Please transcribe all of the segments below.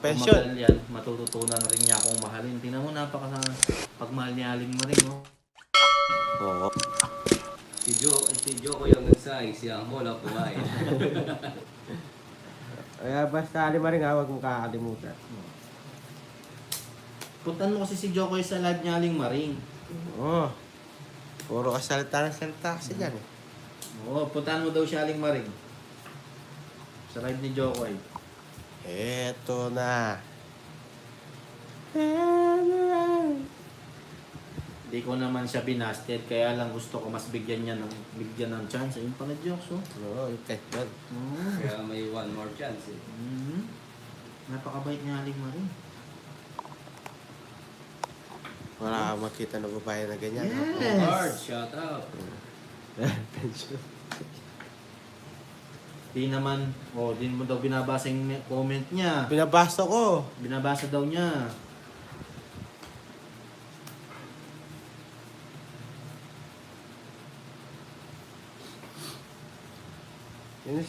pension. Pag yan, matututunan rin niya akong mahalin. Tingnan mo, pagmahal ni Aling Maring, no? Oo. Si Joe ko yung nagsaing, si Amo lang kumain. Kaya basta lima rin ha, huwag mong kakalimutan. Puntan mo kasi si Jokoy sa live ni Aling Maring. Oo. Puro ka salita ng salita kasi dyan eh. Oo, puntahan mo daw si Aling Maring. Sa live ni Jokoy. Eto na. Hindi ko naman siya binasted, kaya lang gusto ko mas bigyan ng chance. Ayun pala, jokes, oh. Oo, yung kahit man. Kaya may one more chance eh. Napakabait ni Aling Maring. Wala kang makita ng babae na ganyan. Yes. Hard, shout out. Pension. Di naman, di mo daw binabasa yung comment niya. Binabasa ko. Binabasa daw niya.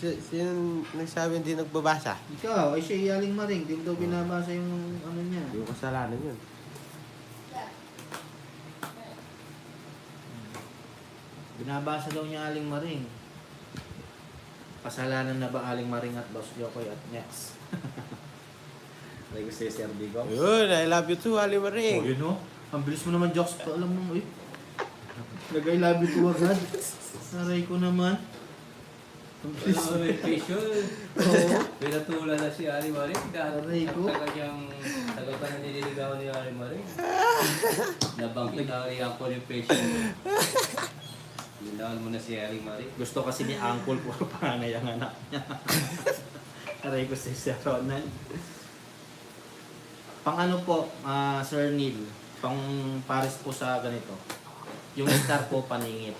Sino nagsabi hindi nagbabasa? Ikaw, ay siya Aling Maring. Di mo daw binabasa yung ano niya. Hindi ko kasalanan yun. Binabasa daw niya Aling Maring. Kasalanan na ba Aling Maring at Boss Jokoy at next? Like ko si Sir Bigo. Yun, I love you too, Ali Oh, Maring. yun o. Ang bilis mo naman, jokes pa. Alam mo, nag-I love you too agad. Saray ko naman. Ang bilis. Wala may patient. Oo. Pinatulan na si Ali Maring. Aray ko. Tagal pa na nililigaw ni Ali Maring. Nabangkit na rin ako yung patient. Lindawan mo na si Ali Maring. Gusto kasi ni Uncle puro panganay ang anak niya. Aray ko si Sir Ronald. Pang ano po, Sir Neil, pang pares po sa ganito. Yung star po paningit.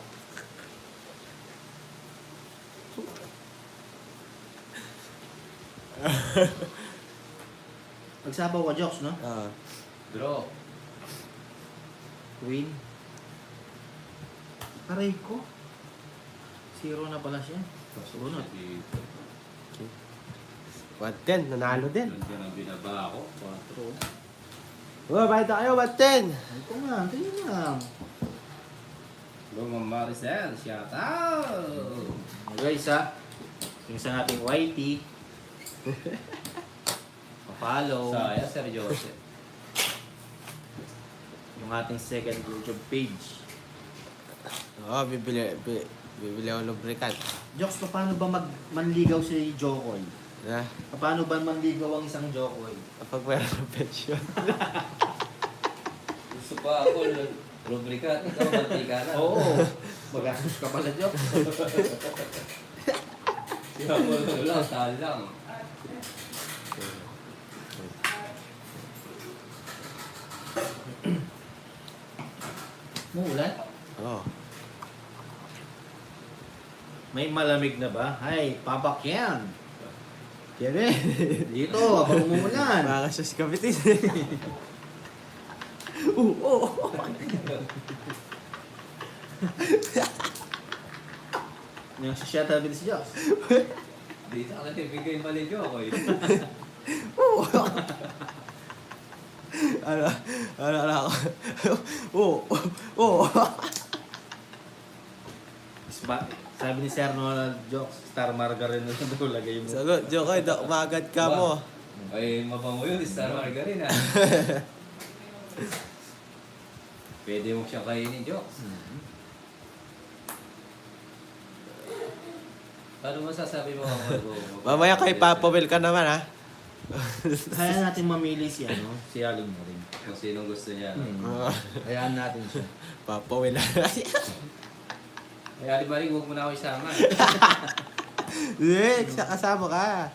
Magsabaw ka, jokes, no? Ah. Draw. Queen. Aray ko. Zero na pala siya. Sunod. Batten, nanalo din. Nandiyan ang binaba ako. 4. Oh, bayad na kayo, Batten. Ay ko nga, tingin lang. Go, Ma'am Maricel. Shout out. Guys, yung sa ating YT. Pa-follow. Saya, Sir Joseph. Yung ating second YouTube page. Oo, bibili ako lubricant. Jokes, paano ba manligaw si Jokoy? Na, Paano ba manligaw ang isang Jokoy? kapag meron ng pension. Gusto pa ako lubricant. Ikaw, mantika na. Oo. Magastos ka pala, Jokes. Siya mo lang, saan lang. Muulan? Oo. May malamig na ba? Hay, papakyan. Yan eh. Dito, habang umuulan. Baka siya si Kapitin. Oo. Yung siya tabi si Jokes. Dito ka natin bigay mali ko ako eh. Oo. Ano ako. Oo. Sabi ni Sir Ronald Jokes, Star Margarine na doon lagay mo. Sagot, Jokoy, umagad ka mo. Ay, mabango yun. Star Margarine ah. Pwede mo siya kainin, Jokes. Paano masasabi mo ako? Mamaya kay Papa Will ka naman, ha? Kaya natin mamili si Aling Maring. Kung sinong gusto niya. Hayaan natin siya. Papa Will. Kaya di ba rin, huwag mo na ako isama. Kasama ka.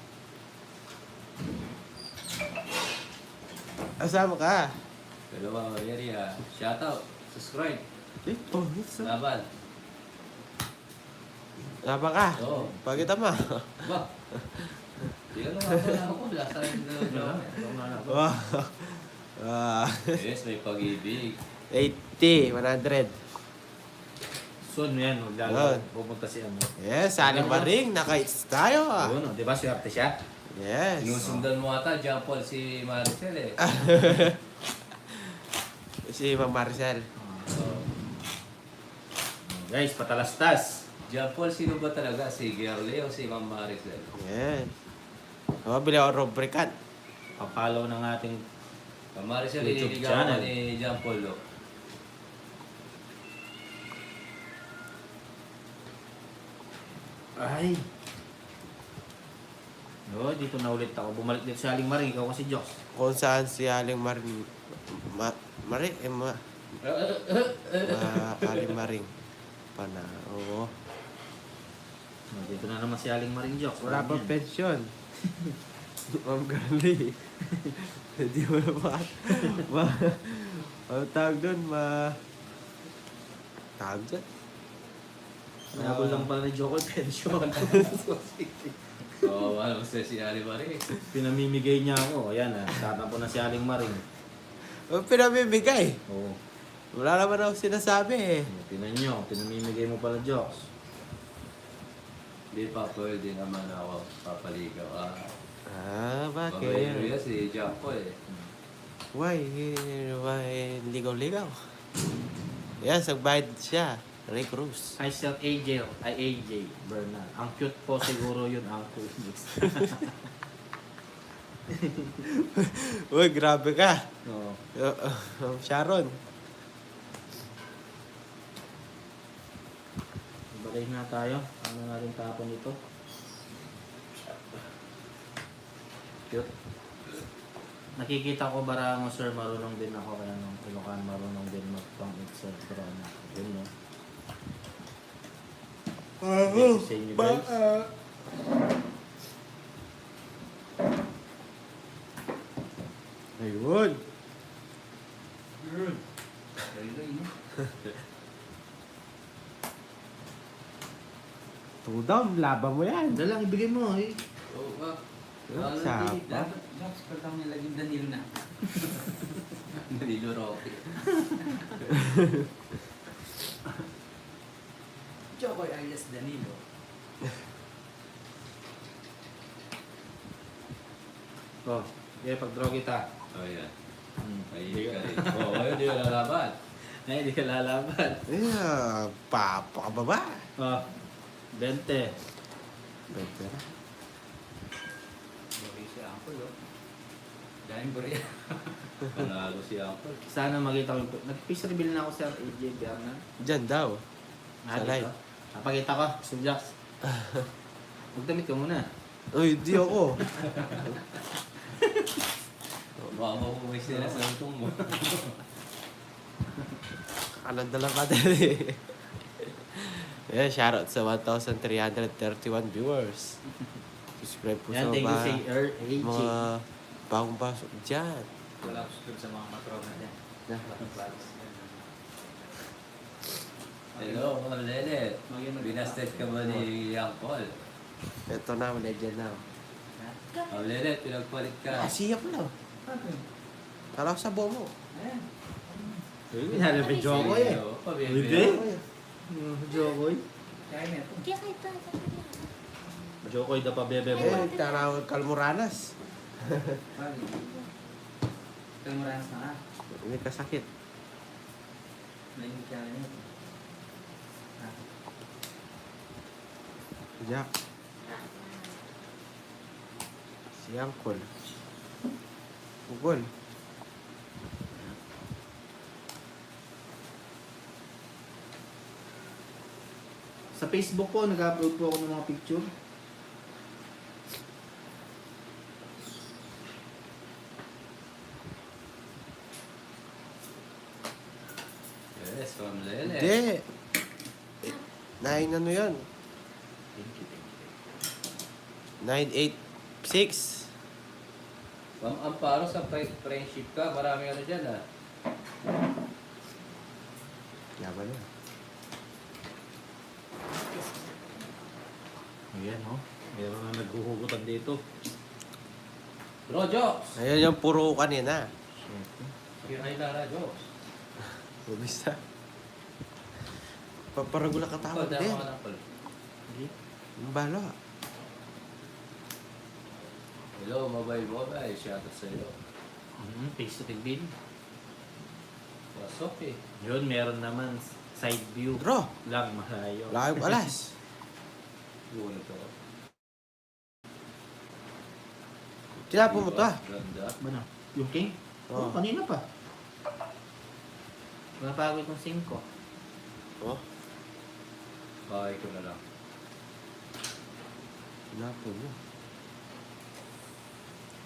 Kasama ka. Dalawa, Mary ah. Shout out. Subscribe. Laban. Kasama ka. Oo. Pagkita mo. Ba? Di ka naman ako. Last time na Wow. Yes, may pag-ibig. 80, 100. Soon yan, pupunta si ano. Yes, Ali Maring, naka-hits tayo. Di ba swerte siya? Yes. Sinusundan mo ata, John Paul si Maricel eh. Si Ma'am Maricel. Oh. Guys, patalastas. John Paul, sino ba talaga? Si Girlie o si Ma'am Maricel? Yes. Mabili ako rubrikat. Papalaw ng ating Ma'am Maricel, YouTube iniligawan channel. ni John Paul. Oh. Ay. No, dito na ulit ako. Bumalik dito sa Aling Maring. Ikaw kasi Diyos. Kung saan si Aling Maring. Aling Maring. Oo. No, dito na naman si Aling Maring Diyos. Wala pa pensyon. Ma'am Girlie. Hindi mo na ba? Ano tawag doon? Tawag doon? Nabol lang pala ni Joko pension. Oo, ano sa si Ali Marie? Pinamimigay niya ako. Ayan ah. Tatapo na si Aling Maring. Pinamimigay. Oo. Wala naman ako sinasabi eh. Tinan nyo. Pinamimigay mo pala Diyos. Hindi pa pwede naman ako papaligaw. Bakit? Babaero si John Paul eh. Why ligaw-ligaw? Yes, nagbayad siya. Ray Cruz. I sell AJ. AJ Bernal. Ang cute po siguro yun ang Phoenix. Uy, grabe ka. Oo. Sharon. Balik na tayo. Ano nga rin tapon ito? Cute. Nakikita ko bara mo sir, marunong din ako kaya nung Ilocan marunong din magpang-excel pero na. Yun no. Thank you sa inyo guys. Ayun. Tudam, laban mo yan. Dalang ibigay mo eh. Oo ba? Sapa. Dapat pagkang nilaging Danilo na. Danilo Roque. Jokoy alias Danilo. Oh, pag-draw kita. Oh yan. Ay, Hindi ka rin. Oo, ayun, di ka lalaban. Ay, hindi ka lalaban. Papakababa. Oh, 20. Better. Bari si Uncle, oh. Dahil bari. Panalo si Uncle. Sana makita ko yung... Nag-face reveal na ako sa AJ Bernal. Diyan daw. Ah, Sa dito. live. Napakita ko, Subjax. Magdamit ka muna. Uy, di ako. Baka makukumis nila sa utong mo. Kananda lang ka dali. Yeah, shoutout sa 1,331 viewers. Subscribe po Yan, sa thank you sa AJ. mga bagong pasok dyan. Wala ko subscribe sa mga matrona niya. Hello, Ma'am Lelet. Binasted ka ba ni Young Paul? Ito na, legend na. Ma'am Lelet, pinagpalit ka. Siya pala. Kala ko sa bomo. Hinala pa Jokoy eh. Hindi? Jokoy? Jokoy da pa bebe mo. Tarawag Kalmuranas. Kalmuranas na ka. May kasakit. Naging kaya niya. Jack. Si Uncle. Ugol. Sa Facebook po, nag-upload po ako ng mga picture. Yes, Ma'am Lelet. Hindi. 9 ano yan? 986. Ma'am Amparo, sa friendship ka, marami ano dyan ah. Yaman na. Ayan oh. Meron na naghuhugutan dito. Bro, Jokes! Ayan yung puro kanina. Kiray Lara, Jokes. Ubista. Paparagula ka tawag Ikaw, din. dama ka ng Paul. Ang bala. Hello, mobile. Shoutout sa iyo. Face to reveal. Pasok eh. Yun, meron naman side view. Draw. Lang, malayo. Live alas. Yun ito. Tinapo mo to ah. Ganda. Ba na? Yung king? Oo. Oh, kanina pa. Napagod ng 5. Oh, Bakay ko na lang. tinapo mo.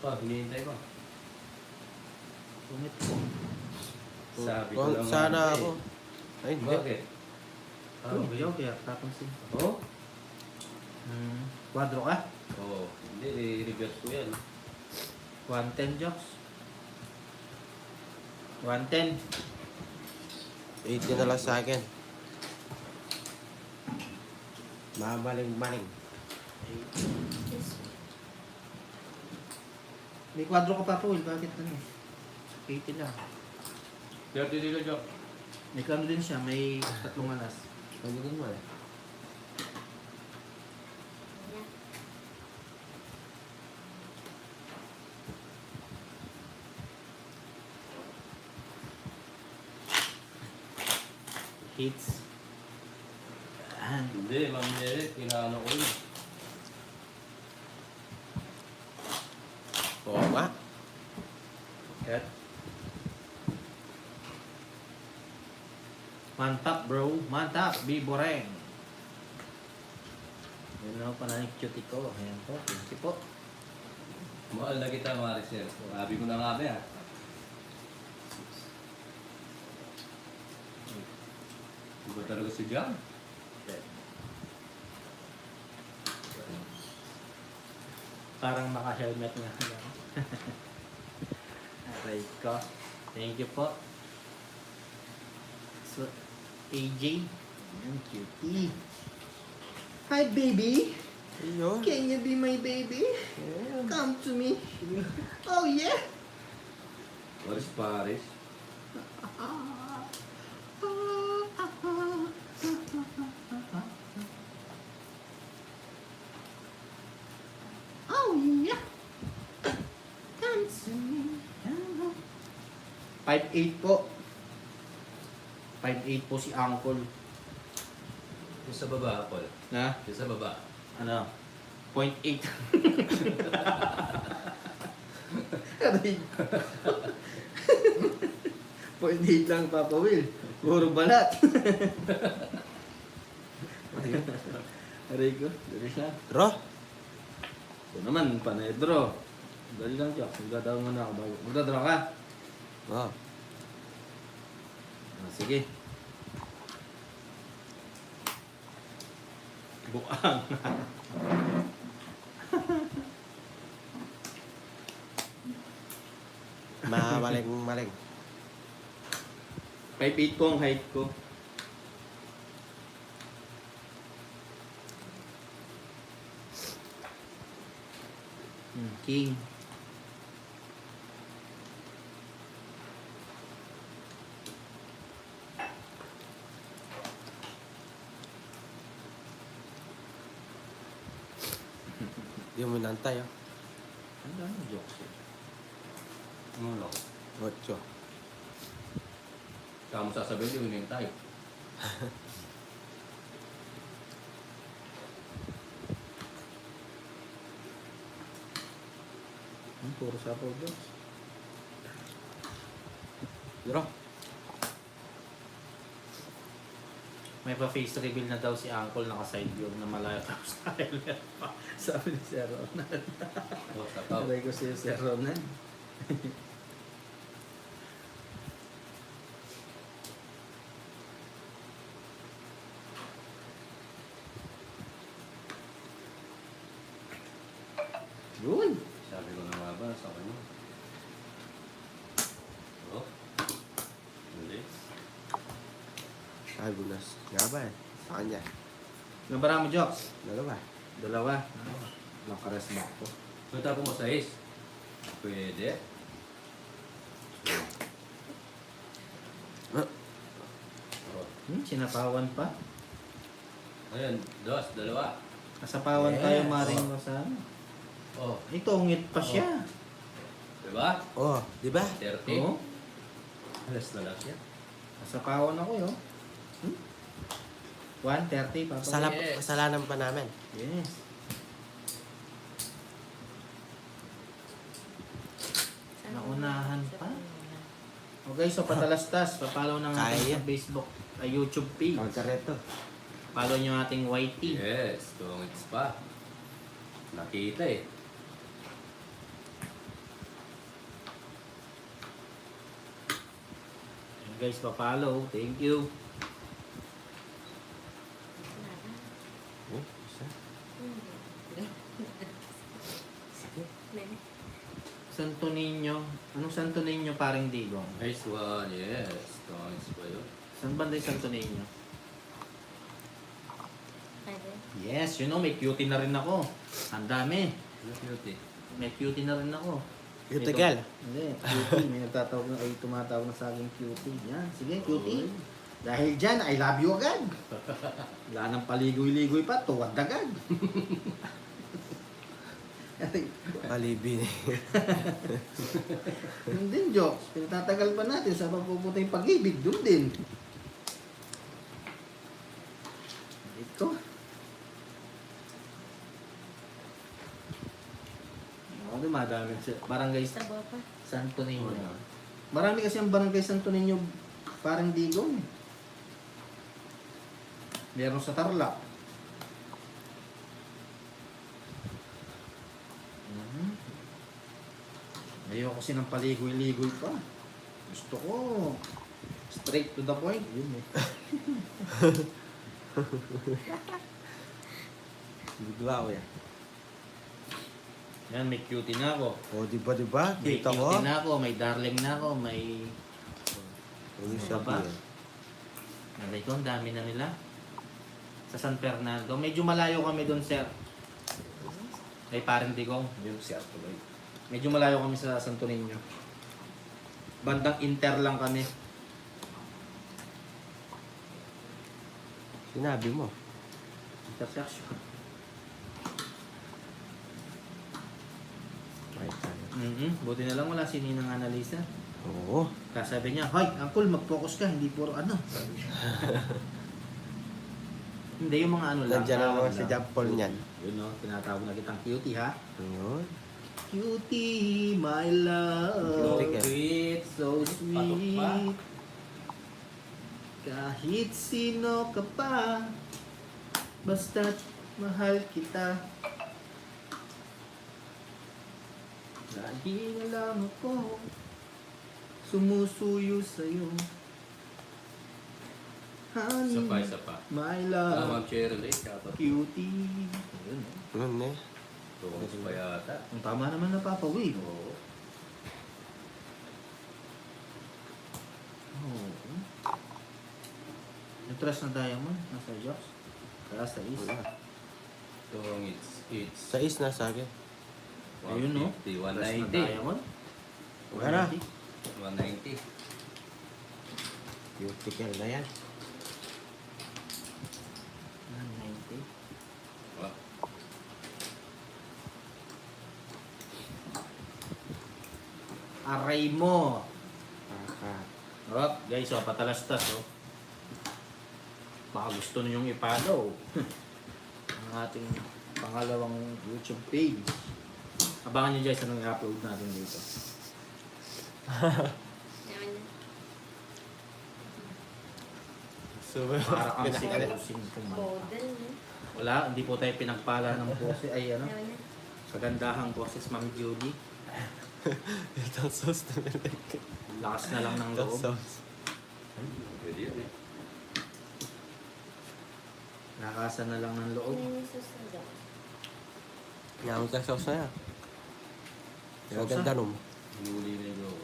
Hinihintay ko. Pungit ko. Sabi ko Kung lang sana nga, ako. Ay, hindi. Bakit? Oh, ayaw kaya tapang 5. Oh? Quadro ka? Oo. Hindi, i-reverse ko yan. 110 jocks. 110. 80 na lang sa akin. Mamaling-maling. May quadro ka pa, Paul. Bakit ano? 80 lang. 30 dito, Jock. May kano din siya. May 3 alas. Ano din mo eh? Hits. Yan. Hindi, Ma'am Neret, kinaano ko yun. Oo nga. Cut. Mantap bro. Mantap. Biboreng. Yan na pa na yung cutie ko. Ayan po. Thank you po. Mahal na kita, Maricel. Sabi ko na nga ba yan. Iba talaga si John. Parang naka-helmet nga. Aray ko. Thank you po. So, AJ. Ayan, cutie. Hi, baby. Ayun. Can you be my baby? Come to me. Oh, yeah. Paris Paris. Oh, yeah. Come to me. 5'8 po. 5'8 po si Uncle. Yung sa baba, Paul. Na? Yung sa baba. Ano? 0.8. Aray. 0.8 lang, Papa Will. Puro balat. Aray ko. Dali siya. Draw. Ito naman, panay draw. Dali lang, Jack. Magdadaw muna ako bago. Magdadraw ka? Oh. Ah, sige. Buang. Mamaling-maling. 5'8 po ang height ko. King. Hindi mo nantay ah. Ano ang jokes yun? Ano lang? 8. Saka mo sasabihin, yun yung type. Puro sapaw jokes. Draw. May pa-face reveal na daw si Uncle naka-side view na malayo tapos sa helmet pa. Sabi ni Sir Ronan. Oh, sakaw. Sabi ko si Sir Ronan. Yun. Sabi ko na nga ba sa kanya. Oh. Hindi. Ay, bunas. Nga ba eh? Sa kanya. Nabara mo jokes? Dalawa. Dalawa. Nakares mo ko. Kung tapo mo sa ace, pwede. Oh. Sinapawan pa. Ayan, 2, 2. Kasapawan Yes. tayo maring mo sa ano. Oh, Ito, ngit pa siya. diba? Oh, di ba? 30. Oo. Alas na lang siya. Nasa pawon ako yun. 130 pa. Yes. Kasalanan pa namin. Yes. Naunahan pa. Okay, so patalastas. Papalaw ng Kaya ating yan. Facebook, YouTube page. Kalkareto. Follow nyo ating YT. Yes, tungits pa. Nakita eh. Ayan, guys, papalaw. Thank you. Oh, isa. Santo Niño. Anong Santo Niño paring digong? Nice one, yes. Tungits pa yun. Saan banda yung Santo Niño? Yes, you know, may cutie na rin ako. Ang dami. Ano cute eh? May cutie na rin ako. Yung Ito. tagal. Hindi, cutie. May nagtatawag na, ay tumatawag na sa akin cutie. Yan, sige, cutie. Dahil dyan, I love you agad. Wala nang paligoy-ligoy pa, tuwad agad. Palibin. Yun din, jokes. Pinatatagal pa natin sa papupunta yung pag-ibig. Doon din. Ito. Ako dumadami. Barangay Santo Niño. Marami kasi ang barangay Santo Niño parang digong. Meron sa Tarlac. Ayoko kasi ng paligoy-ligoy pa. Gusto ko straight to the point. Yun eh. Bigla ko yan. Yan, may cutie na ako. Oh, di ba, di ba? May Dito ko. cutie na ako, may darling na ako, may... Ano Ano siya ba? ba? Nalay ko, ang dami na nila. Sa San Fernando. Medyo malayo kami doon, sir. Ay, parang digong. Yun, sir. Tuloy. Medyo malayo kami sa Santo Niño. Bandang Inter lang kami. Sinabi mo. Intersection. Right tayo. Buti na lang wala si Ninang Annalisa. Oo. Kasabi niya, "Hoy, uncle, mag-focus ka, hindi puro ano." Hindi, yung mga ano lang. Nandiyan ang mga tawag si lang. John Paul niyan. Yun no, tinatawag na kitang cutie ha. Ayun. Cutie, my love. Cutie ka. Sweet, so Patok pa. sweet. Kahit sino ka pa, basta't mahal kita. Lagi na lang ako sumusuyo sa'yo. Honey, Isa pa. my Ah, love, Ma'am Cheryl eh. Shoutout. cutie. Ayun, Ano eh? Tungits pa yata. ang tama naman na Papa Wave. Oo. Oo. Yung trust na diamond, nasa Jox. Kaya sa is. Wala. Tungits. It's Sa is na sa akin. Ayun no. 150, Trust na 190. diamond. Wala na. 190. Cuticle na yan. 190. Wow. Aray mo. Kaka. Rock, guys, oh, patalastas, oh. Baka gusto ninyong ipalaw. Ang ating pangalawang YouTube page. Abangan nyo guys anong i-upload natin dito. So, Para kang sinusing kumanta. Wala, hindi po tayo pinagpala ng boses. Ay, ano? Kagandahang boses, Ma'am Judy. Itong sauce na nilagay. Lakas na lang ng Itong loob. sauce. Pwede yun eh. Nakasan na lang ng loob. Nyamot ang sauce na yan. Yung Sauce ganda na? nung. Hinuli na yung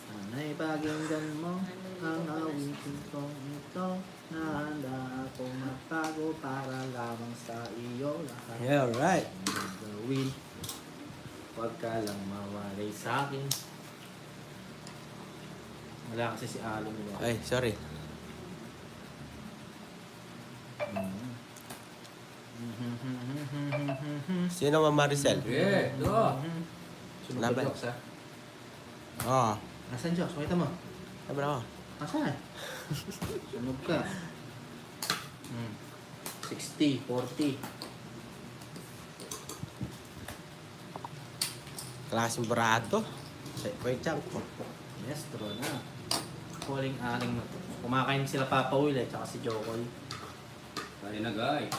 Sana'y pakinggan mo ang awitin kong ito na handa akong magtago para lamang sa iyo lahat Yeah, right. ang gagawin. Huwag ka lang mawalay sa akin. Wala kasi si Alon nila. Ay, sorry. Sino ba Maricel? Yeah, ito. Sunog Laban. ka, Joks, ha? Oo. Nasaan, Joks? Makita mo. Sabi ako. Nasaan? Sunog ka. 60, 40. Klaseng barato. Sa Chang. Yes, draw na. Huling aling na to. Kumakain sila Papa Will eh, tsaka si Jokoy. Kali na guy.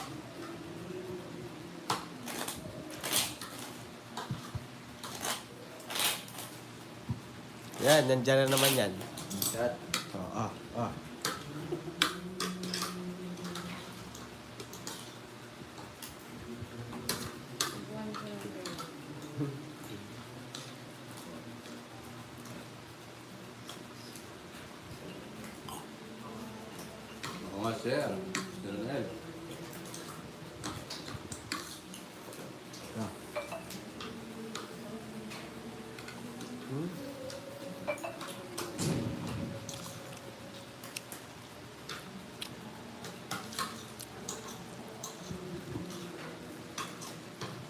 Yan, nandyan na naman yan. Shot. Oo. Oo nga sir. Daniel.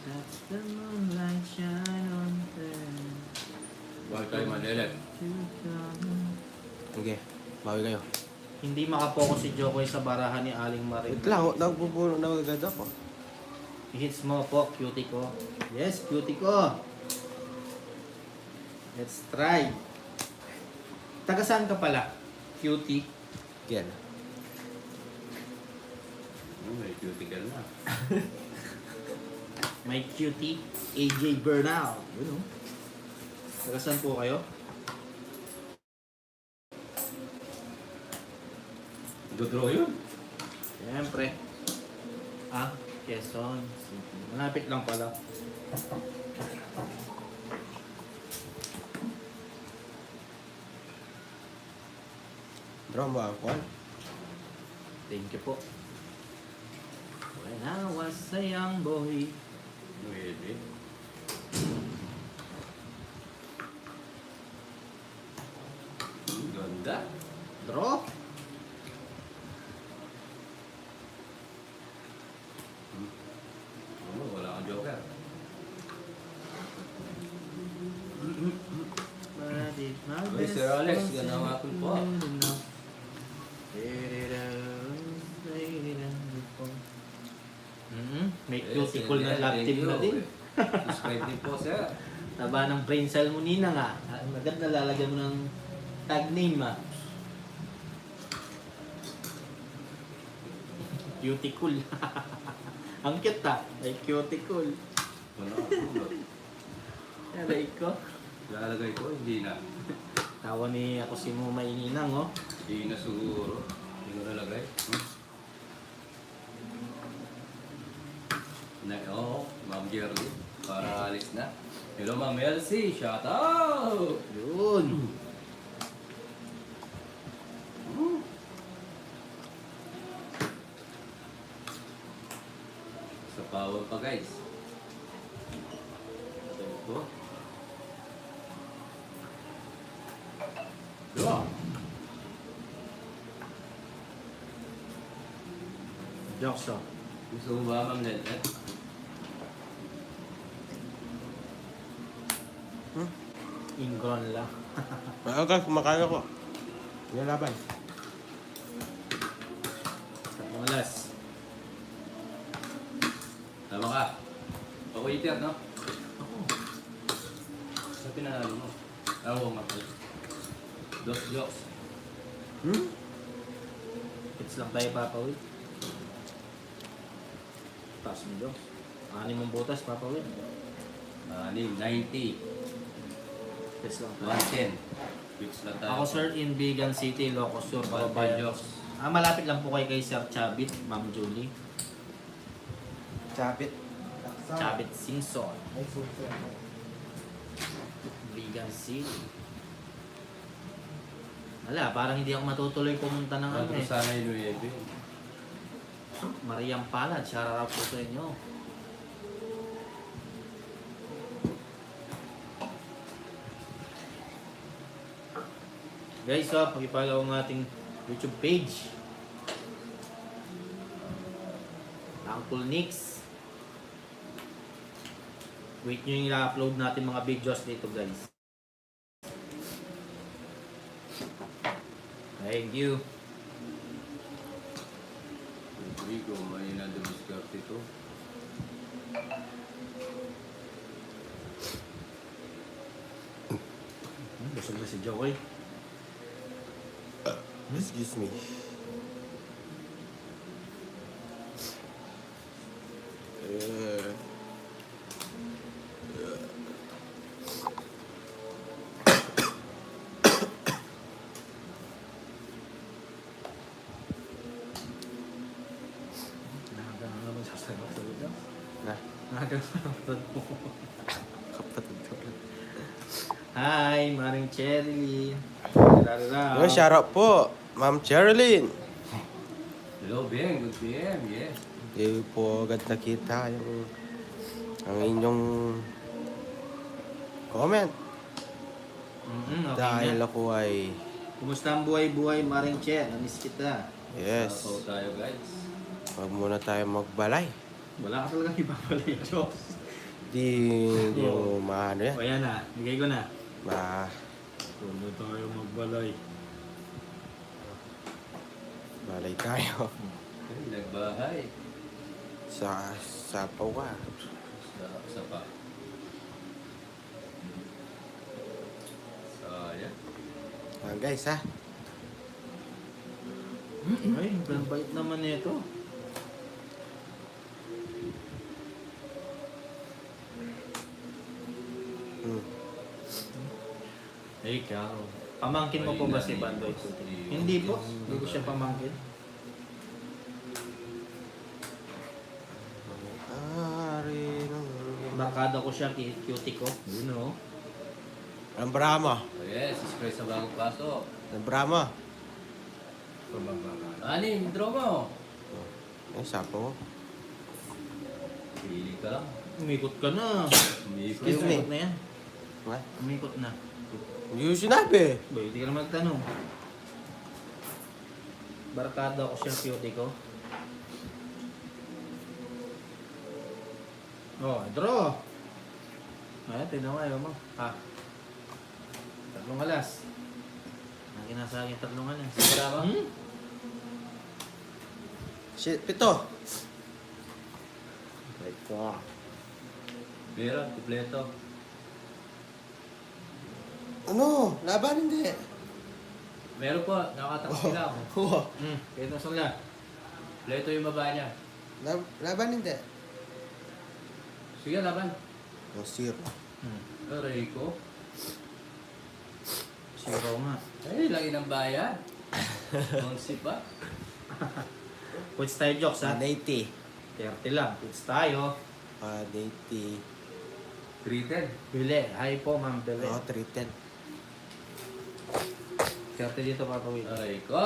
That's the moonlight shine on them. Bakit tayo malilit? Sige, bawi kayo. Hindi makapokus si Jokoy sa barahan ni Aling Maring. Wait lang, nagpupuno na agad ako. Hits mo po, cutie ko. Yes, cutie ko. Let's try. Taga saan ka pala? Cutie. Yan. May cuticle na. My cutie, AJ Bernal. Yun o. Taga saan po kayo? Dodraw yun. Siyempre. Quezon City. Malapit lang pala. Draw mo ako. Thank you po. When I was a young boy. Nuebe. Ganda. Draw. Wala kang joker. Uy, Sir Alex, ganawa ko po. May cuticle na love team na din. Subscribe din po, sir. Taba ng brain cell mo nina nga. Maganda lalagyan mo ng tag name Cuticle. Ang cute Ay cuticle. Wala ako. Aray ko. Lalagay ko, hindi na. Tawa ni ako si mo maininang Hindi na siguro. Hindi ko nalagay. Ma'am Jerry. Para alis na. Hello, Ma'am Elsie. Shout out! Yun. Sa power pa, guys. Ito. Dua. Jokes Gusto mo ba, Ma'am Lelet? Ingron lang. Okay, kumakain ako. Yan laban. Sa mga last. Tama ka. Pa-waiter, no? Ako. Sa pinanalo mo. Oo, mapal. Dos jokes. Hits lang tayo papawid. Taas mo Diyos. 6 mong butas papawid. 90. Hits lang tayo. 110. Fix lang tayo. Ako sir in Bigan City, Locos Sur, Bye, Kababayan. Diyos. Malapit lang po kay Sir Chabit, Ma'am Julie. Chapit. Chabit Singson. Bigan City. Wala, parang hindi ako matutuloy pumunta ng ano Ano eh. sana yung 9? Mariam Palad, shout out po sa inyo. Guys, pag-follow ang ating YouTube page. Uncle Nix. Wait nyo yung i-upload natin mga videos dito, guys. Thank you. Hindi ko may na-discard ito. Busog na si Joey. Excuse me. Nahaga na naman sasagot sa video. Na, Nahaga na naman mo. kapatid ko. Hi, Maring Cherilyn. Yo, shout out po, Ma'am Cherilyn. Hello, Ben. Good PM. Yes. Di po agad nakita yung ang inyong comment. Okay Dahil na. ako ay Kumusta ang buhay-buhay, Maring Che? Namiss kita. yes. Sapaw tayo, guys. Wag muna tayo magbalay. Wala ka talagang ibabalik, Diyos. Di mo maano yan. O yan na, bigay ko na. Balay tayo magbalay. tayo. Ay, nagbahay. Sapaw ka. Sa pa. Sayang. Guys ha. Ay, ang bait naman nito. Hmm. Ay, ikaw. Pamangkin mo po ba si Bandoy Puti? Hindi po. Hindi ko siya pamangkin. Barkada ko siya, cutie ko. Yun o. Ang Brahma. Oh, yes, spray sa bagong pasok. Ang Brahma. Ani, draw mo. Ay, sapaw. Pili ka lang. Umikot ka na. Umikot. Excuse me. Umikot na yan. What? Umikot na. Hindi ko sinabi. Boy, hindi ka na magtanong. Barkada ko siya, cutie ko. Oh, draw. Ay, tignan mo, ayaw mo. Ha? Tatlong alas. Naging nasa akin tatlong alas. Wala ba? Shit, pito. Right po. Meron, kompleto. Ano? Laban hindi. Meron po, nakatakot sila ako. Kahit na sila. Kompleto yung baba niya. Laban hindi. Sige, laban. No, zero. Aray ko. Zero nga. Ay, lagi ng bayan. Konsip ba? Puts tayo jokes ha. 180. 30 lang. Puts tayo. 180. 310. Bili. Hi po, ma'am. Bili. Oh, 310. 30 dito, Papa Will. Aray ko.